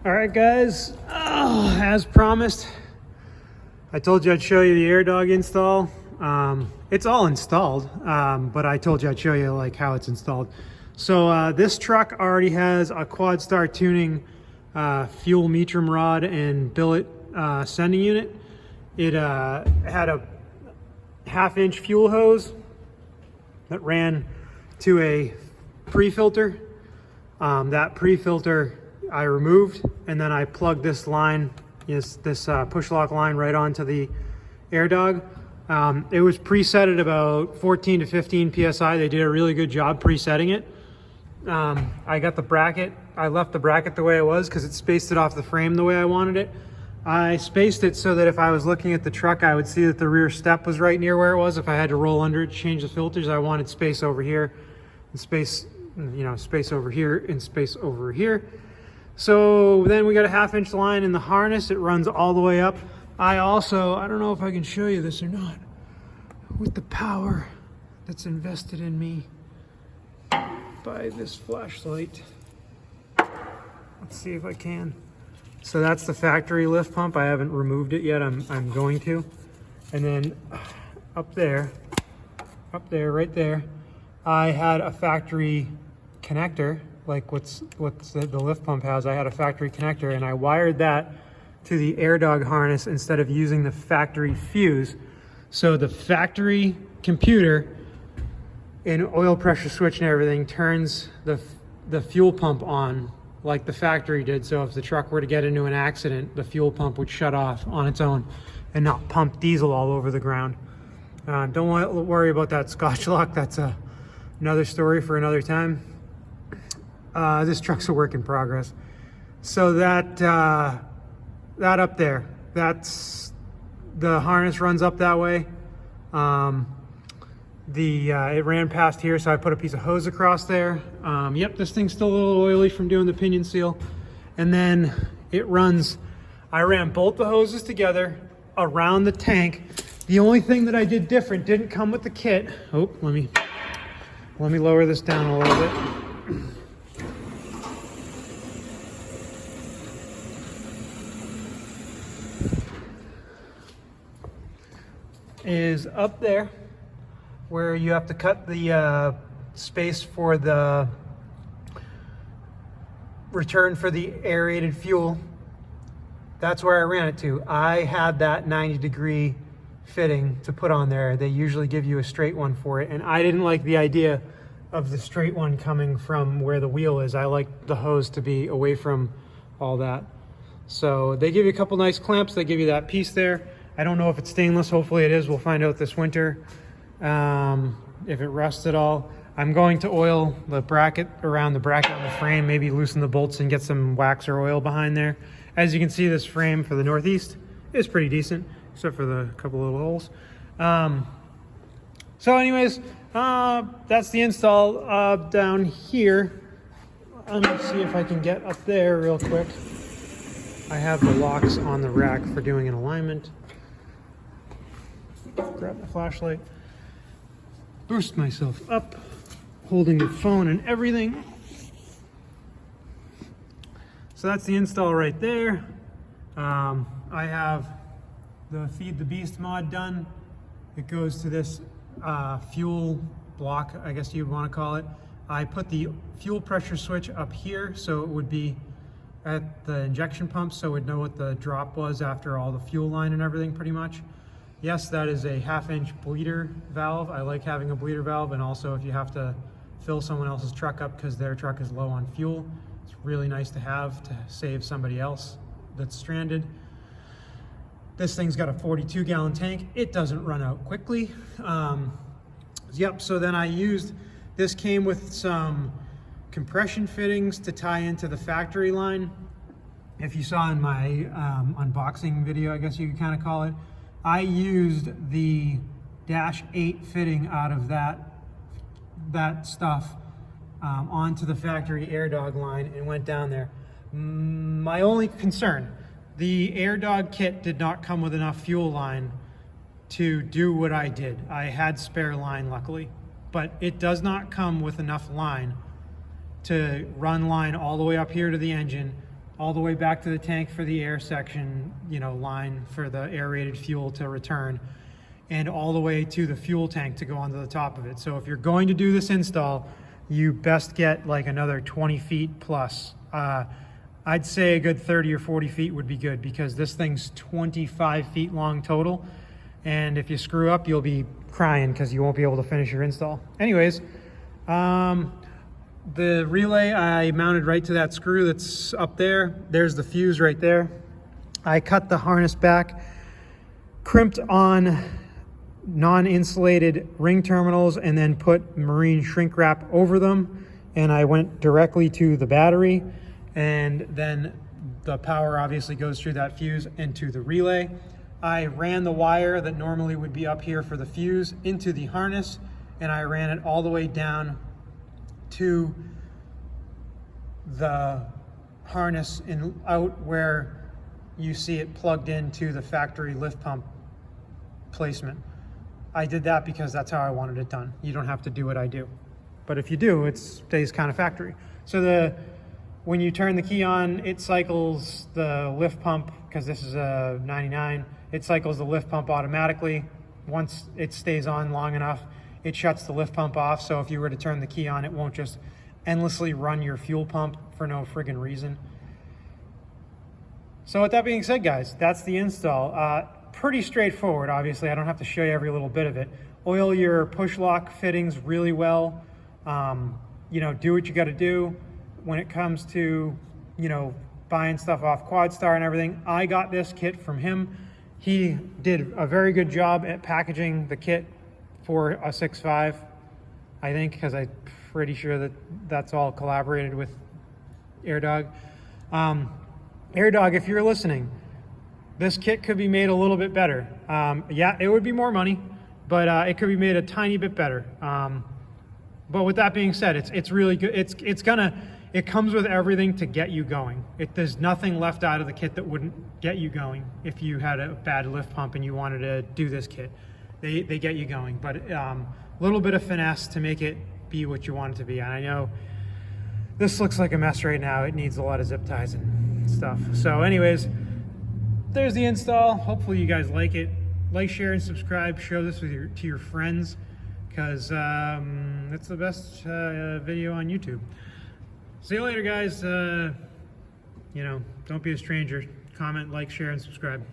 All right, guys, as promised, I told you I'd show you the airdog install. It's all installed, but I told you I'd show you like how it's installed. So this truck already has a quad star tuning fuel metrum rod and billet sending unit. It had a 1/2-inch fuel hose that ran to a pre-filter. That pre-filter I removed, and then I plugged this line, this push lock line, right onto the airdog. It was preset at about 14 to 15 psi. They did a really good job presetting it. I got the bracket. I left the bracket the way it was because it spaced it off the frame the way I wanted it. I spaced it so that if I was looking at the truck, I would see that the rear step was right near where it was. If I had to roll under it to change the filters, I wanted space over here and space, space over here and space over here. So then we got a 1/2-inch line in the harness. It runs all the way up. I don't know if I can show you this or not, with the power that's invested in me by this flashlight. Let's see if I can. So that's the factory lift pump. I haven't removed it yet. I'm going to. And then up there, right there, I had a factory connector, like what's the lift pump has. I had a factory connector, and I wired that to the airdog harness instead of using the factory fuse. So the factory computer and oil pressure switch and everything turns the fuel pump on like the factory did. So if the truck were to get into an accident, the fuel pump would shut off on its own and not pump diesel all over the ground. Don't worry about that Scotch lock. That's another story for another time. This truck's a work in progress. So that up there, that's the harness runs up that way. It ran past here, so I put a piece of hose across there. Yep, this thing's still a little oily from doing the pinion seal. And then it runs, I ran both the hoses together around the tank. The only thing that I did different, didn't come with the kit. Oh, let me lower this down a little bit. Is up there where you have to cut the space for the return for the aerated fuel. That's where I ran it to. I had that 90-degree fitting to put on there. They usually give you a straight one for it, and I didn't like the idea of the straight one coming from where the wheel is. I like the hose to be away from all that. So they give you a couple nice clamps. They give you that piece there. I don't know if it's stainless. Hopefully it is. We'll find out this winter if it rusts at all. I'm going to oil the bracket around the bracket on the frame, maybe loosen the bolts and get some wax or oil behind there. As you can see, this frame for the Northeast is pretty decent, except for the couple little holes. So anyways, that's the install down here. Let me see if I can get up there real quick. I have the locks on the rack for doing an alignment. Grab the flashlight, boost myself up, holding the phone and everything. So that's the install right there. I have the Feed the Beast mod done. It goes to this fuel block, I guess you'd want to call it. I put the fuel pressure switch up here, so it would be at the injection pump, so it would know what the drop was after all the fuel line and everything, pretty much. Yes, that is a 1/2-inch bleeder valve. I like having a bleeder valve, and also if you have to fill someone else's truck up because their truck is low on fuel, it's really nice to have to save somebody else that's stranded. This thing's got a 42-gallon tank. It doesn't run out quickly. Yep, so then I used, this came with some compression fittings to tie into the factory line. If you saw in my unboxing video, I guess you could kind of call it, I used the -8 fitting out of that stuff onto the factory airdog line and went down there. My only concern, the airdog kit did not come with enough fuel line to do what I did. I had spare line, luckily, but it does not come with enough line to run line all the way up here to the engine, all the way back to the tank for the air section, you know, line for the aerated fuel to return, and all the way to the fuel tank to go onto the top of it. So if you're going to do this install, you best get like another 20 feet plus. I'd say a good 30 or 40 feet would be good, because this thing's 25 feet long total. And if you screw up, you'll be crying because you won't be able to finish your install. Anyways, the relay I mounted right to that screw that's up there. There's the fuse right there. I cut the harness back, crimped on non-insulated ring terminals, and then put marine shrink wrap over them. And I went directly to the battery, and then the power obviously goes through that fuse into the relay. I ran the wire that normally would be up here for the fuse into the harness, and I ran it all the way down to the harness and out where you see it plugged into the factory lift pump placement. I did that because that's how I wanted it done. You don't have to do what I do, but if you do, it stays kind of factory. So when you turn the key on, it cycles the lift pump, because this is a 99, it cycles the lift pump automatically. Once it stays on long enough, it shuts the lift pump off. So if you were to turn the key on, it won't just endlessly run your fuel pump for no friggin' reason. So with that being said, guys, that's the install. Pretty straightforward, obviously. I don't have to show you every little bit of it. Oil your push lock fittings really well. You know, do what you gotta do. When it comes to, you know, buying stuff off QuadStar and everything, I got this kit from him. He did a very good job at packaging the kit for a 6.5, I think, because I'm pretty sure that that's all collaborated with airdog. Airdog, if you're listening, this kit could be made a little bit better. Yeah, it would be more money, but it could be made a tiny bit better. But with that being said, it's really good. It comes with everything to get you going. There's nothing left out of the kit that wouldn't get you going if you had a bad lift pump and you wanted to do this kit. They get you going, but a little bit of finesse to make it be what you want it to be. And I know this looks like a mess right now. It needs a lot of zip ties and stuff. So anyways, there's the install. Hopefully you guys like it. Like, share, and subscribe. Show this to your friends, because it's the best video on YouTube. See you later, guys. You know, don't be a stranger. Comment, like, share, and subscribe.